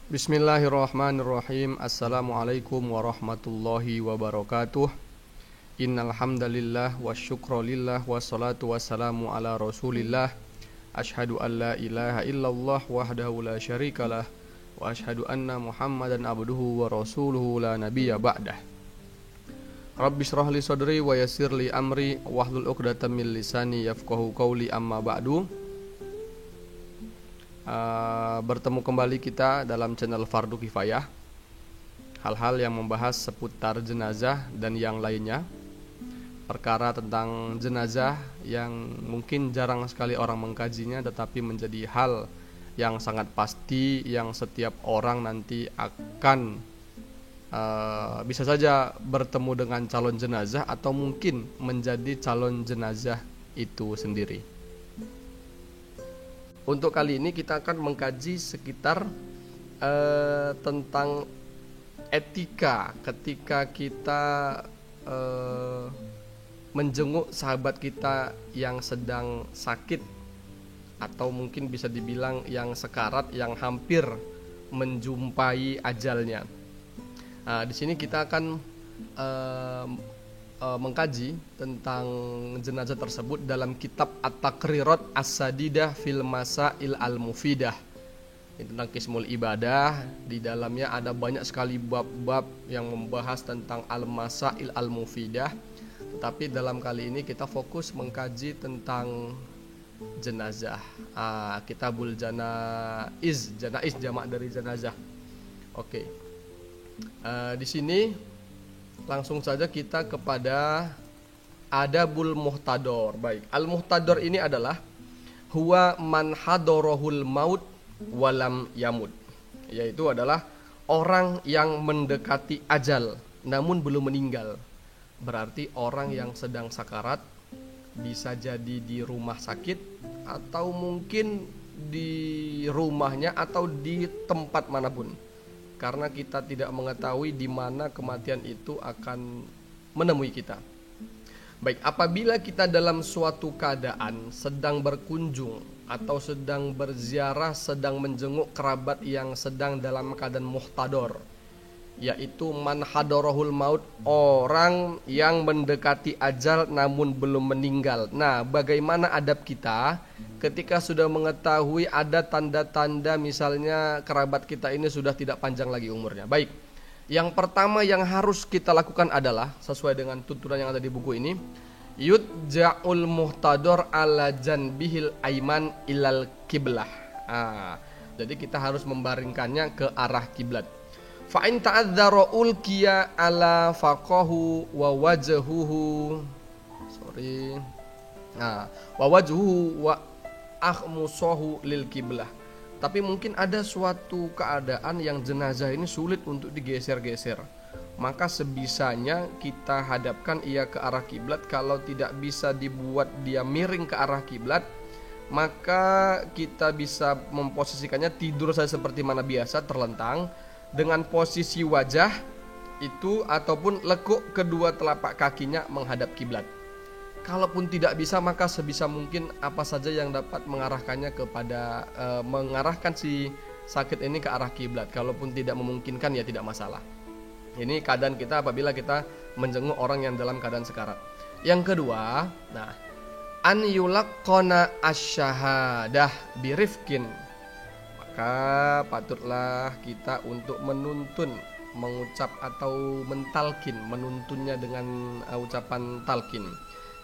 Bismillahirrahmanirrahim. Assalamualaikum warahmatullahi wabarakatuh. Innal hamdalillah wasyukrulillah wassalatu wassalamu ala Rasulillah. Asyhadu an la ilaha illallah wahdahu la syarikalah wa asyhadu anna Muhammadan abduhu wa rasuluhu la nabiyya ba'dah. Rabbi shrah li sadri wa yassir li amri wahlul 'uqdatam min lisani yafqahu qawli, amma ba'du. Bertemu kembali kita dalam channel Fardu Kifayah, hal-hal yang membahas seputar jenazah dan yang lainnya, perkara tentang jenazah yang mungkin jarang sekali orang mengkajinya, tetapi menjadi hal yang sangat pasti yang setiap orang nanti akan bisa saja bertemu dengan calon jenazah atau mungkin menjadi calon jenazah itu sendiri. Untuk kali ini kita akan mengkaji sekitar tentang etika ketika kita menjenguk sahabat kita yang sedang sakit atau mungkin bisa dibilang yang sekarat, yang hampir menjumpai ajalnya. Di sini kita akan mengkaji tentang jenazah tersebut dalam kitab At-Taqrirat As-Sadidah fil Masail Al-Mufidah. Ini tentang Qismul Ibadah. Di dalamnya ada banyak sekali bab-bab yang membahas tentang Al-Masail Al-Mufidah. Tetapi dalam kali ini kita fokus mengkaji tentang jenazah. Kitabul Janaiz, Janaiz jamak dari jenazah. Oke. Di sini langsung saja kita kepada Adabul Muhtador. Baik, Al-Muhtador ini adalah huwa man hadorohul maut walam yamud, yaitu adalah orang yang mendekati ajal namun belum meninggal. Berarti orang yang sedang sakarat, bisa jadi di rumah sakit atau mungkin di rumahnya atau di tempat manapun. Karena kita tidak mengetahui di mana kematian itu akan menemui kita. Baik, apabila kita dalam suatu keadaan sedang berkunjung atau sedang berziarah, sedang menjenguk kerabat yang sedang dalam keadaan muhtador, yaitu man hadorohul maut, orang yang mendekati ajal namun belum meninggal. Nah, bagaimana adab kita ketika sudah mengetahui ada tanda-tanda misalnya kerabat kita ini sudah tidak panjang lagi umurnya? Baik, yang pertama yang harus kita lakukan adalah sesuai dengan tuntunan yang ada di buku ini, yudja'ul muhtador ala janbihil aiman ilal kiblah. Jadi kita harus membaringkannya ke arah kiblat. Fa'in ta'adzara ulkiya ala faqahu wa wajhuhu wa wajhuhu wa akhmusahu lil kiblah. Tapi mungkin ada suatu keadaan yang jenazah ini sulit untuk digeser-geser, maka sebisanya kita hadapkan ia ke arah kiblat. Kalau tidak bisa dibuat dia miring ke arah kiblat, maka kita bisa memposisikannya tidur saja seperti mana biasa, terlentang dengan posisi wajah itu ataupun lekuk kedua telapak kakinya menghadap kiblat. Kalaupun tidak bisa, maka sebisa mungkin apa saja yang dapat mengarahkannya kepada mengarahkan si sakit ini ke arah kiblat. Kalaupun tidak memungkinkan, ya tidak masalah. Ini keadaan kita apabila kita menjenguk orang yang dalam keadaan sekarat. Yang kedua, an yulaqqana asyahadah birifkin, maka patutlah kita untuk menuntun, mengucap atau mentalkin, menuntunnya dengan ucapan talkin.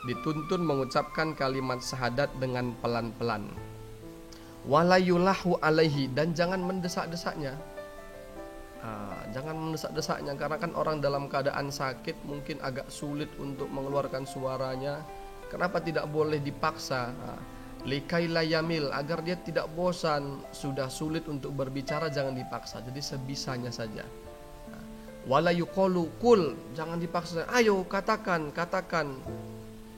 Dituntun mengucapkan kalimat syahadat dengan pelan-pelan. Walayulahu alaihi, dan jangan mendesak-desaknya. Jangan mendesak-desaknya, karena kan orang dalam keadaan sakit mungkin agak sulit untuk mengeluarkan suaranya. Kenapa tidak boleh dipaksa? Likaila yamil, agar dia tidak bosan. Sudah sulit untuk berbicara, jangan dipaksa. Jadi sebisanya saja. Wala yuqalu kul, jangan dipaksa. Ayo katakan.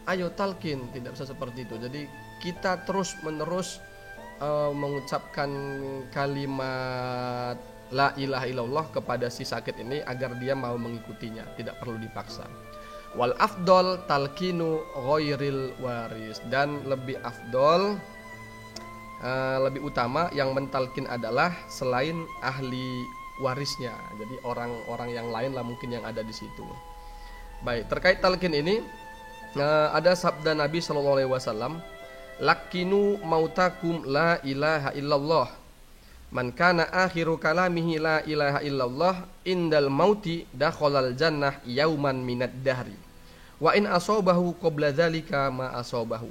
Ayo talkin, tidak bisa seperti itu. Jadi kita terus menerus mengucapkan kalimat la ilaha illallah kepada si sakit ini agar dia mau mengikutinya, tidak perlu dipaksa. Wal afdol talkinu ghairil waris, dan lebih afdol lebih utama yang mentalkin adalah selain ahli warisnya. Jadi orang-orang yang lain lah mungkin yang ada di situ. Baik, terkait talqin ini ada sabda Nabi sallallahu alaihi wasallam, "Lakinu mautakum la ilaha illallah. Man kana akhiru kalamihi la ilaha illallah indal mauti dakhalal jannah yauman minad dahri. Wa in asabahu qabla dzalika ma asabahu."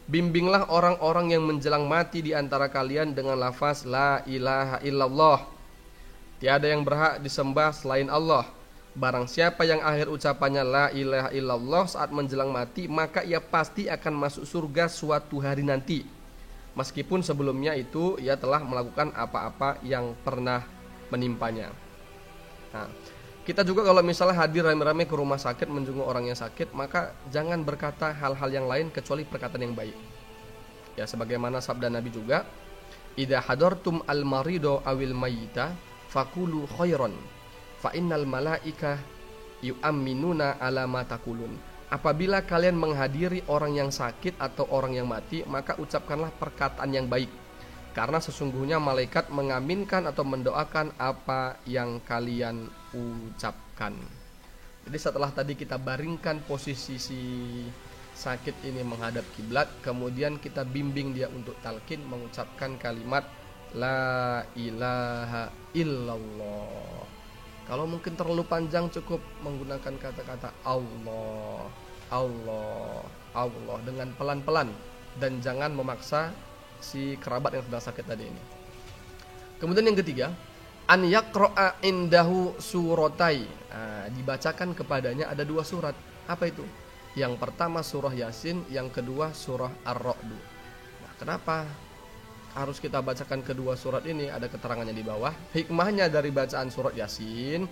Bimbinglah orang-orang yang menjelang mati di antara kalian dengan lafaz la ilaha illallah. Tiada yang berhak disembah selain Allah. Barang siapa yang akhir ucapannya la ilaha illallah saat menjelang mati, maka ia pasti akan masuk surga suatu hari nanti, meskipun sebelumnya itu ia telah melakukan apa-apa yang pernah menimpanya. Nah, kita juga kalau misalnya hadir rame-rame ke rumah sakit menjenguk orang yang sakit, maka jangan berkata hal-hal yang lain kecuali perkataan yang baik. Ya, sebagaimana sabda Nabi juga, "Idza hadartum al-marido awil mayyita faqulu khairan. Fa innal malaika yu'minuna ala ma taqulun." Apabila kalian menghadiri orang yang sakit atau orang yang mati, maka ucapkanlah perkataan yang baik, karena sesungguhnya malaikat mengaminkan atau mendoakan apa yang kalian ucapkan. Jadi setelah tadi kita baringkan posisi si sakit ini menghadap kiblat, kemudian kita bimbing dia untuk talqin mengucapkan kalimat la ilaha illallah. Kalau mungkin terlalu panjang, cukup menggunakan kata-kata Allah, Allah, Allah dengan pelan-pelan, dan jangan memaksa si kerabat yang sedang sakit tadi ini. Kemudian yang ketiga, an yaqra'a indahu suratai. Dibacakan kepadanya ada 2 surat. Apa itu? Yang pertama surah Yasin, yang kedua surah Ar-Ra'd. Nah, kenapa harus kita bacakan kedua surat ini? Ada keterangannya di bawah. Hikmahnya dari bacaan surat Yasin,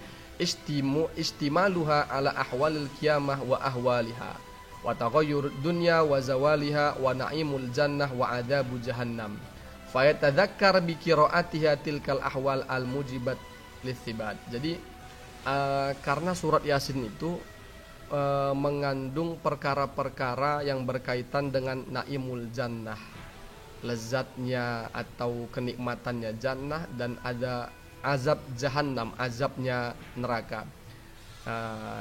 istimaluha ala ahwalil qiyamah wa ahwaliha wa taghayyur dunya wa zawaliha wa na'imul jannah wa adzabu jahannam. Fayatadzakkar bi qiraatiha tilkal ahwal al mujibat lithibat. Jadi karena surat Yasin itu mengandung perkara-perkara yang berkaitan dengan naimul jannah, lezatnya atau kenikmatannya jannah, dan ada azab jahannam, azabnya neraka.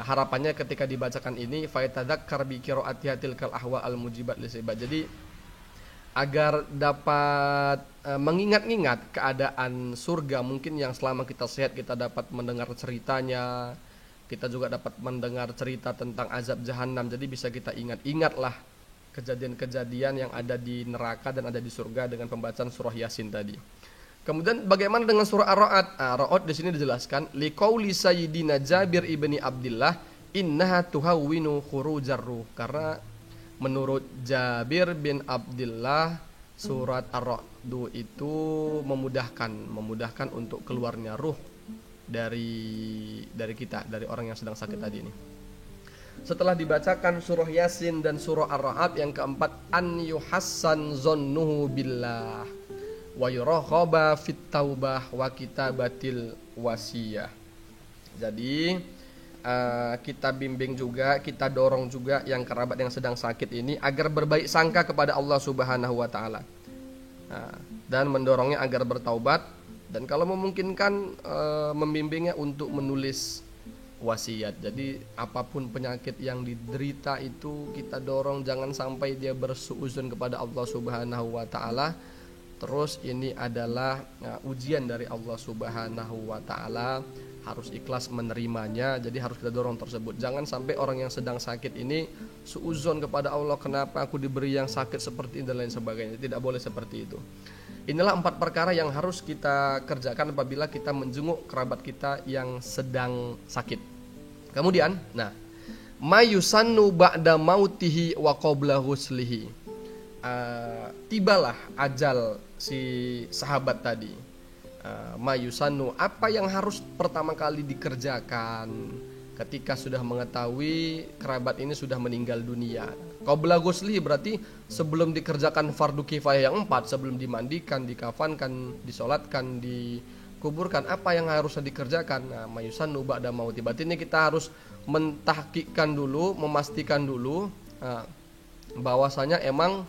Harapannya ketika dibacakan ini faitadzakkar bi qiraatiha tilkal ahwa al mujibat lisibat. Jadi agar dapat mengingat-ingat keadaan surga, mungkin yang selama kita sehat kita dapat mendengar ceritanya, kita juga dapat mendengar cerita tentang azab jahannam. Jadi bisa kita ingat-ingatlah kejadian-kejadian yang ada di neraka dan ada di surga dengan pembacaan surah Yasin tadi. Kemudian bagaimana dengan surah Ar-Ra'd? Ar-Ra'd di sini dijelaskan liqauli sayyidina Jabir ibni Abdullah innaha tuhawwinu khurujar ruh. Karena menurut Jabir bin Abdullah surat Ar-Ra'd itu memudahkan untuk keluarnya ruh dari kita, dari orang yang sedang sakit tadi ini. Setelah dibacakan surah Yasin dan surah Ar-Ra'd, yang keempat an yuhassan zonnuhu billah wa yurakhaba fit taubah wa kitabatil wasiyah. Jadi kita bimbing juga, kita dorong juga yang kerabat yang sedang sakit ini agar berbaik sangka kepada Allah Subhanahu wa taala. Dan mendorongnya agar bertaubat, dan kalau memungkinkan membimbingnya untuk menulis wasiat. Jadi apapun penyakit yang diderita itu kita dorong jangan sampai dia bersuuzon kepada Allah Subhanahu wa taala. Terus ini adalah ujian dari Allah Subhanahu wa taala, harus ikhlas menerimanya. Jadi harus kita dorong tersebut. Jangan sampai orang yang sedang sakit ini suuzon kepada Allah, kenapa aku diberi yang sakit seperti ini dan lain sebagainya. Tidak boleh seperti itu. Inilah 4 perkara yang harus kita kerjakan apabila kita menjenguk kerabat kita yang sedang sakit. Kemudian, mayusannu ba'da mautihi wa qabla huslihi. Tibalah ajal si sahabat tadi. Mayusannu, apa yang harus pertama kali dikerjakan ketika sudah mengetahui kerabat ini sudah meninggal dunia. Qabla ghuslihi berarti sebelum dikerjakan fardu kifayah yang 4, sebelum dimandikan, dikafankan, disolatkan, dikuburkan, apa yang harusnya dikerjakan? Mayusannu ba'da mauti. Berarti ini kita harus mentahqiqkan dulu, memastikan dulu bahwasanya emang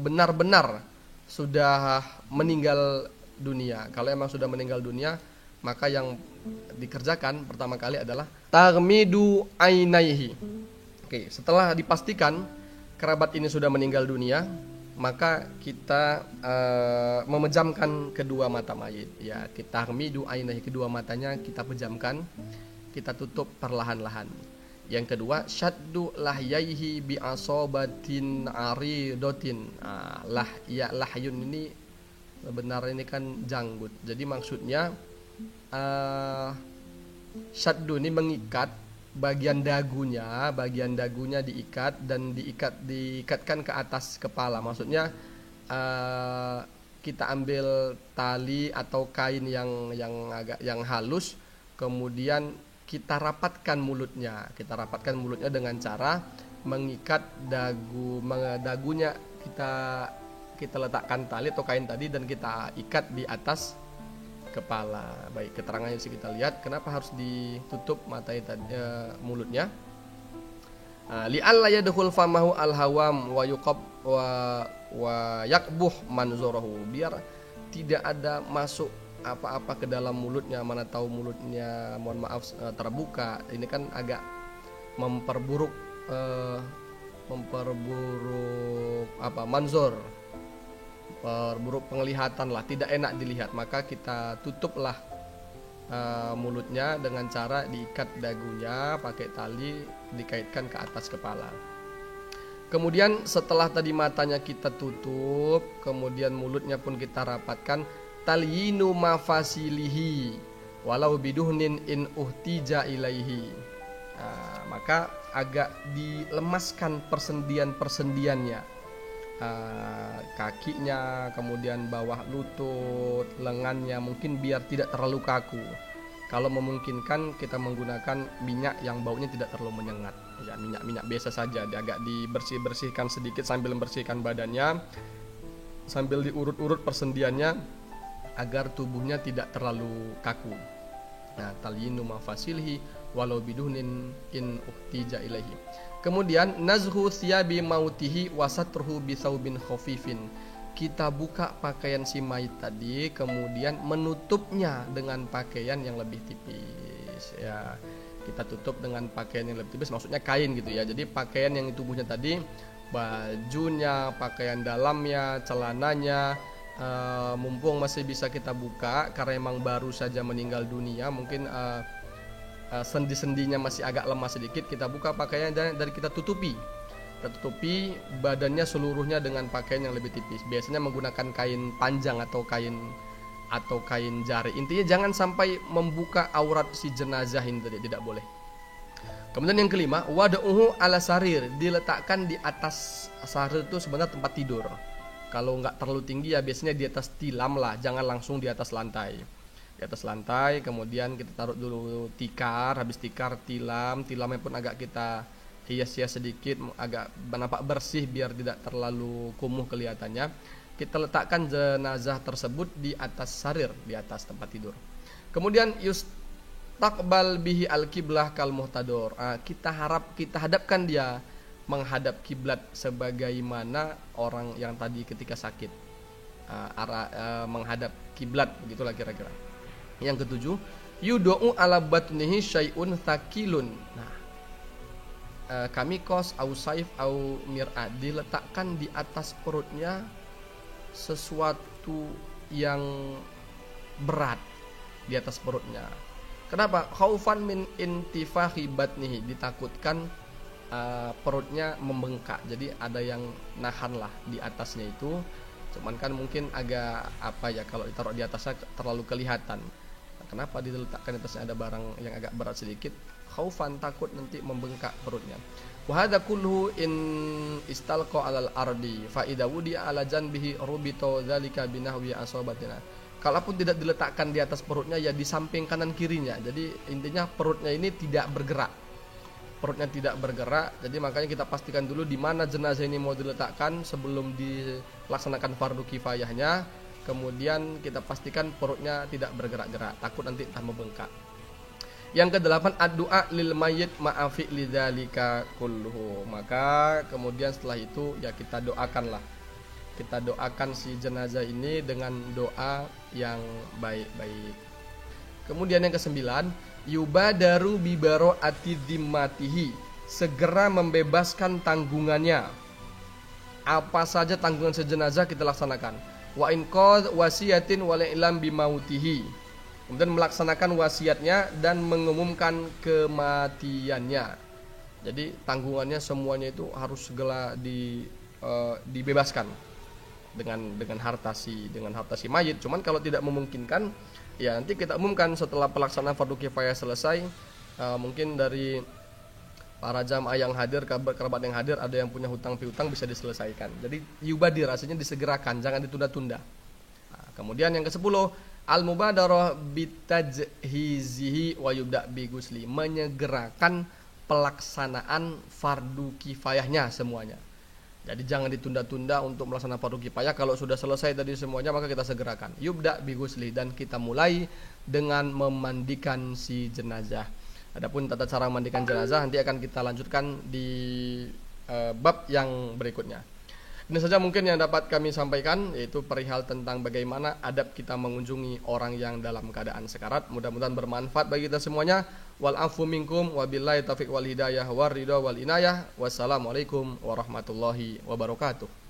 benar-benar sudah meninggal dunia. Kalau emang sudah meninggal dunia, maka yang dikerjakan pertama kali adalah taghmidu ainaihi. Oke, setelah dipastikan kerabat ini sudah meninggal dunia, maka kita memejamkan kedua mata mayit. Ya, kita taghmidu ainaihi, kedua matanya kita pejamkan, kita tutup perlahan-lahan. Yang kedua, syaddu lahyaihi bi asobatin aridotin. Lahyun ini sebenarnya ini kan janggut. Jadi maksudnya syaddu ini mengikat bagian dagunya diikat dan diikatkan ke atas kepala. Maksudnya kita ambil tali atau kain yang halus, kemudian kita rapatkan mulutnya dengan cara mengikat dagunya, kita letakkan tali atau kain tadi dan kita ikat di atas kepala. Baik, keterangannya bisa kita lihat kenapa harus ditutup mulutnya. Li'alla yadkhul famahu al-hawam wa yuqab wa yakbuh manzurahu, biar tidak ada masuk apa-apa ke dalam mulutnya, mana tahu mulutnya terbuka. Ini kan agak memperburuk manzur, perburuk penglihatan lah, tidak enak dilihat. Maka kita tutuplah mulutnya dengan cara diikat dagunya pakai tali, dikaitkan ke atas kepala. Kemudian setelah tadi matanya kita tutup, kemudian mulutnya pun kita rapatkan, talyinu mafasilihi walau biduhnin in uhtija ilaihi. Maka agak dilemaskan persendian-persendiannya, kakinya, kemudian bawah lutut, lengannya, mungkin biar tidak terlalu kaku. Kalau memungkinkan kita menggunakan minyak yang baunya tidak terlalu menyengat, ya minyak biasa saja, agak dibersihkan sedikit sambil membersihkan badannya, sambil diurut-urut persendiannya agar tubuhnya tidak terlalu kaku. Nah, talyinu mafasilhi walau biduhnin in uhtija ilaihi. Kemudian nazhu thiyabi mautihi wasatruhu bisaubin khafifin. Kita buka pakaian si mayit tadi, kemudian menutupnya dengan pakaian yang lebih tipis. Ya, kita tutup dengan pakaian yang lebih tipis, maksudnya kain gitu ya. Jadi pakaian yang tubuhnya tadi, bajunya, pakaian dalamnya, celananya, mumpung masih bisa kita buka karena emang baru saja meninggal dunia, mungkin sendi-sendinya masih agak lemah sedikit, kita buka pakaian dan kita tutupi badannya seluruhnya dengan pakaian yang lebih tipis. Biasanya menggunakan kain panjang atau kain jari. Intinya jangan sampai membuka aurat si jenazah ini, tidak boleh. Kemudian yang kelima, wada'uhu ala sarir, diletakkan di atas sarir itu sebenarnya tempat tidur. Kalau nggak terlalu tinggi ya biasanya di atas tilam lah, jangan langsung di atas lantai. Di atas lantai, kemudian kita taruh dulu tikar, habis tikar tilamnya pun agak kita hias-hias sedikit, agak nampak bersih biar tidak terlalu kumuh kelihatannya. Kita letakkan jenazah tersebut di atas sarir, di atas tempat tidur. Kemudian yustaqbal bihi al-qiblah kal muhtador. Kita hadapkan dia menghadap kiblat sebagaimana orang yang tadi ketika sakit, menghadap kiblat, begitulah kira-kira. Yang ketujuh, yudu'u ala batnihi syai'un thaqilun. Nah, kamikos au saif au mir'ad, diletakkan di atas perutnya sesuatu yang berat di atas perutnya. Kenapa? Khaufan min intifahi batnihi, ditakutkan perutnya membengkak, jadi ada yang nahan lah di atasnya itu. Cuman kan mungkin agak kalau ditaruh di atasnya terlalu kelihatan. Nah, kenapa diletakkan di atasnya ada barang yang agak berat sedikit? Khaufan, takut nanti membengkak perutnya. Wa hadza kulluhu in istalqa alal ardi fa idza wudi'a ala janbihi rubito dzalika binahwi asabatina. Kalaupun tidak diletakkan di atas perutnya, ya di samping kanan kirinya. Jadi intinya perutnya ini tidak bergerak. Jadi makanya kita pastikan dulu di mana jenazah ini mau diletakkan sebelum dilaksanakan fardu kifayahnya. Kemudian kita pastikan perutnya tidak bergerak-gerak, takut nanti tambah bengkak. Yang kedelapan, ad-du'a lil mayyit ma'afi lidzalika kulluhu. Maka kemudian setelah itu ya kita doakanlah. Kita doakan si jenazah ini dengan doa yang baik-baik. Kemudian yang kesembilan, yubadaru bibaro'ati dhimmatihi. Segera membebaskan tanggungannya. Apa saja tanggungan sejenazah kita laksanakan. Wa in qad wasiyatin wal ilam bimautihi. Kemudian melaksanakan wasiatnya dan mengumumkan kematiannya. Jadi tanggungannya semuanya itu harus segera dibebaskan dengan harta si mayit. Cuman kalau tidak memungkinkan, ya nanti kita umumkan setelah pelaksanaan fardu kifayah selesai. Mungkin dari para jamaah yang hadir, kerabat yang hadir, ada yang punya hutang piutang bisa diselesaikan. Jadi yubadir, rasanya disegerakan, jangan ditunda-tunda. Nah, kemudian yang ke-10, al-mubadarah bitajhizihi wa yubda bi ghusli, menyegerakan pelaksanaan fardu kifayahnya semuanya. Jadi jangan ditunda-tunda untuk melaksanakan fardu kifayah. Kalau sudah selesai tadi semuanya, maka kita segerakan. Yubda bi ghusli, dan kita mulai dengan memandikan si jenazah. Adapun tata cara memandikan jenazah nanti akan kita lanjutkan di bab yang berikutnya. Ini saja mungkin yang dapat kami sampaikan, yaitu perihal tentang bagaimana adab kita mengunjungi orang yang dalam keadaan sekarat. Mudah-mudahan bermanfaat bagi kita semuanya. Wal afu minkum wabillahi taufiq wal hidayah war ridha wal inayah. Wassalamualaikum warahmatullahi wabarakatuh.